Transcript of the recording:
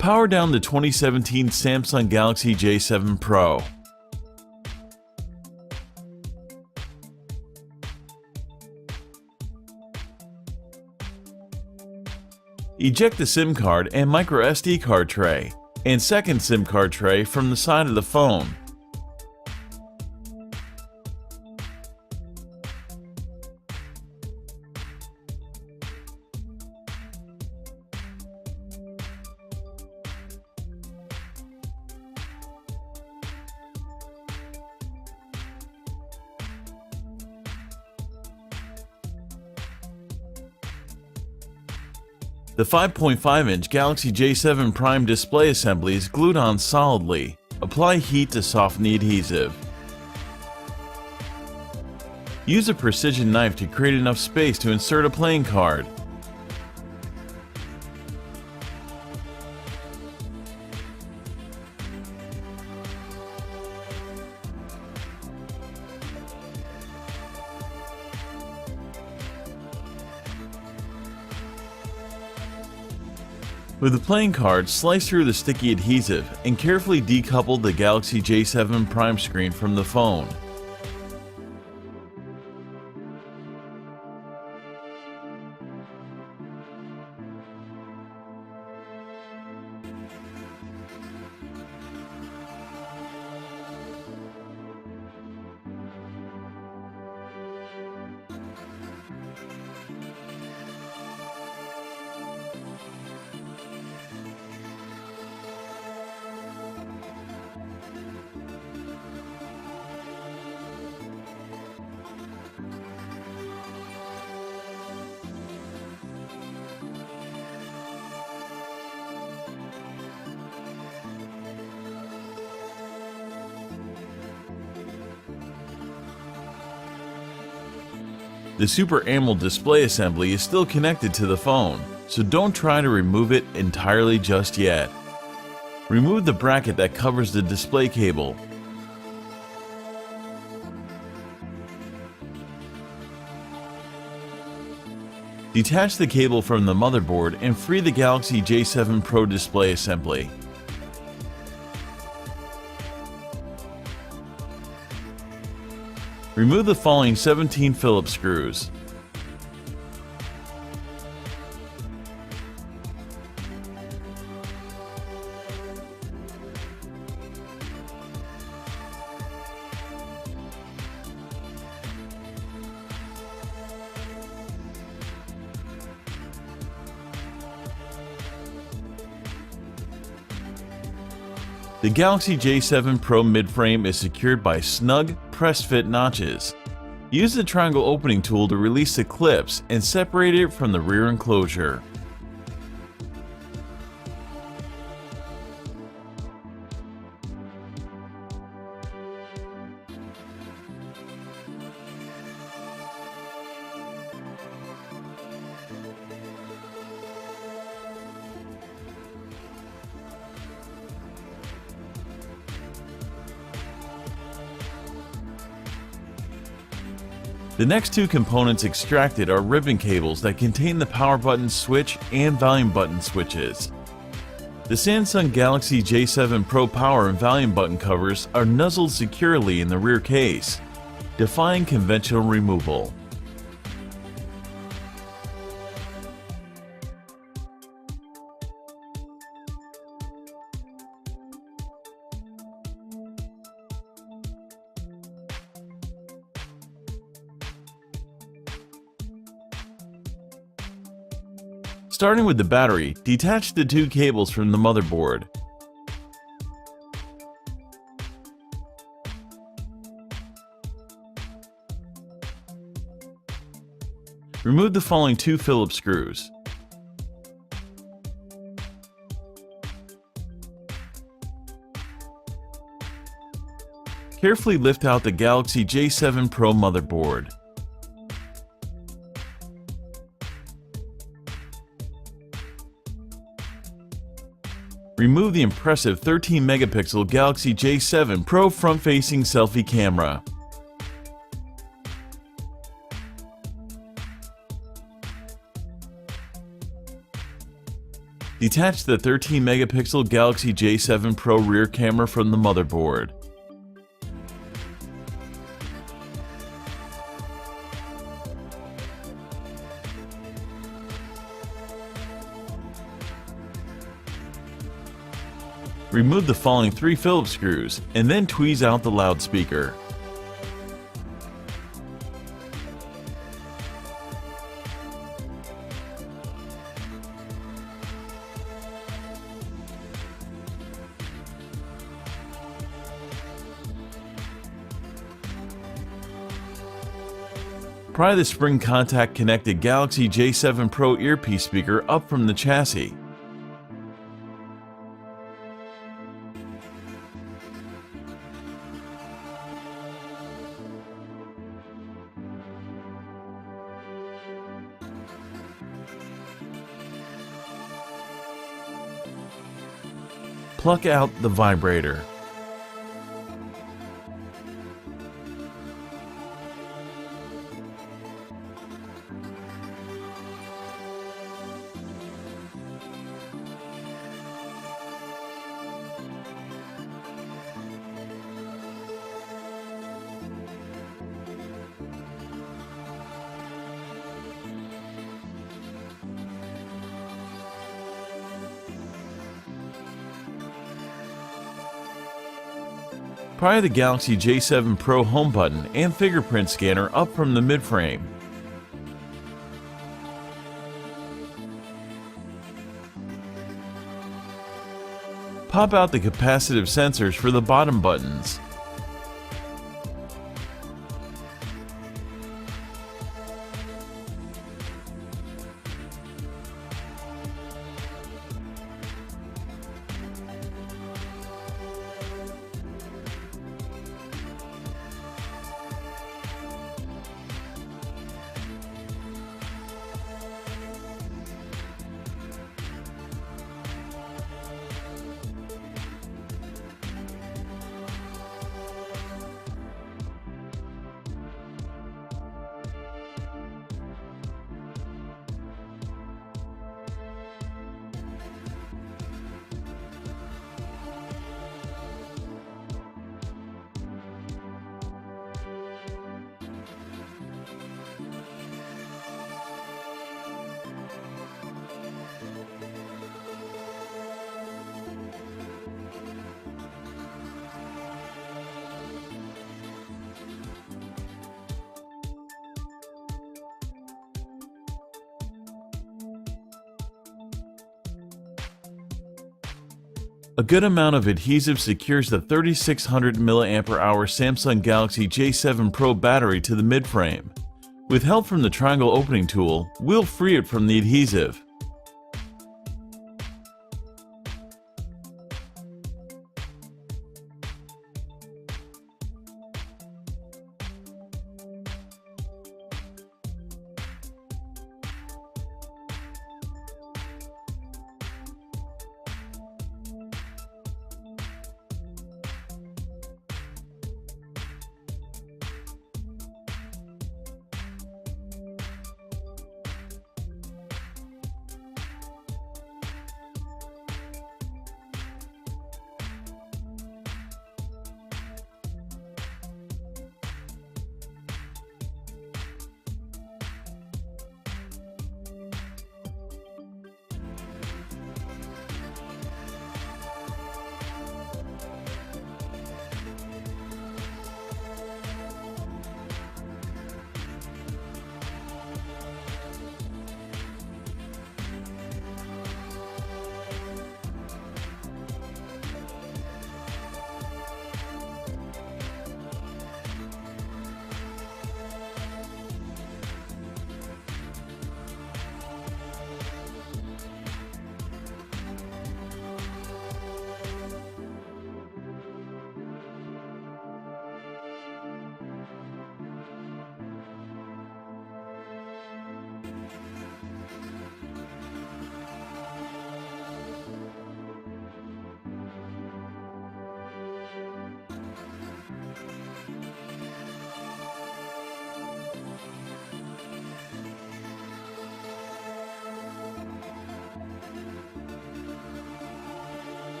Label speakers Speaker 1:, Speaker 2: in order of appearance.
Speaker 1: Power down the 2017 Samsung Galaxy J7 Pro. Eject the SIM card and microSD card tray, and second SIM card tray from the side of the phone. The 5.5-inch Galaxy J7 Prime display assembly is glued on solidly. Apply heat to soften the adhesive. Use a precision knife to create enough space to insert a playing card. With the playing card, slice through the sticky adhesive and carefully decouple the Galaxy J7 Prime screen from the phone. The Super AMOLED display assembly is still connected to the phone, so don't try to remove it entirely just yet. Remove the bracket that covers the display cable. Detach the cable from the motherboard and free the Galaxy J7 Pro display assembly. Remove the following 17 Phillips screws. The Galaxy J7 Pro mid-frame is secured by snug, press-fit notches. Use the triangle opening tool to release the clips and separate it from the rear enclosure. The next two components extracted are ribbon cables that contain the power button switch and volume button switches. The Samsung Galaxy J7 Pro power and volume button covers are nuzzled securely in the rear case, defying conventional removal. Starting with the battery, detach the two cables from the motherboard. Remove the following two Phillips screws. Carefully lift out the Galaxy J7 Pro motherboard. Remove the impressive 13-megapixel Galaxy J7 Pro front-facing selfie camera. Detach the 13-megapixel Galaxy J7 Pro rear camera from the motherboard. Remove the following 3 Phillips screws and then tweeze out the loudspeaker. Pry the spring contact connected Galaxy J7 Pro earpiece speaker up from the chassis. Pluck out the vibrator. Pry the Galaxy J7 Pro home button and fingerprint scanner up from the midframe. Pop out the capacitive sensors for the bottom buttons. A good amount of adhesive secures the 3600 mAh Samsung Galaxy J7 Pro battery to the midframe. With help from the triangle opening tool, we'll free it from the adhesive.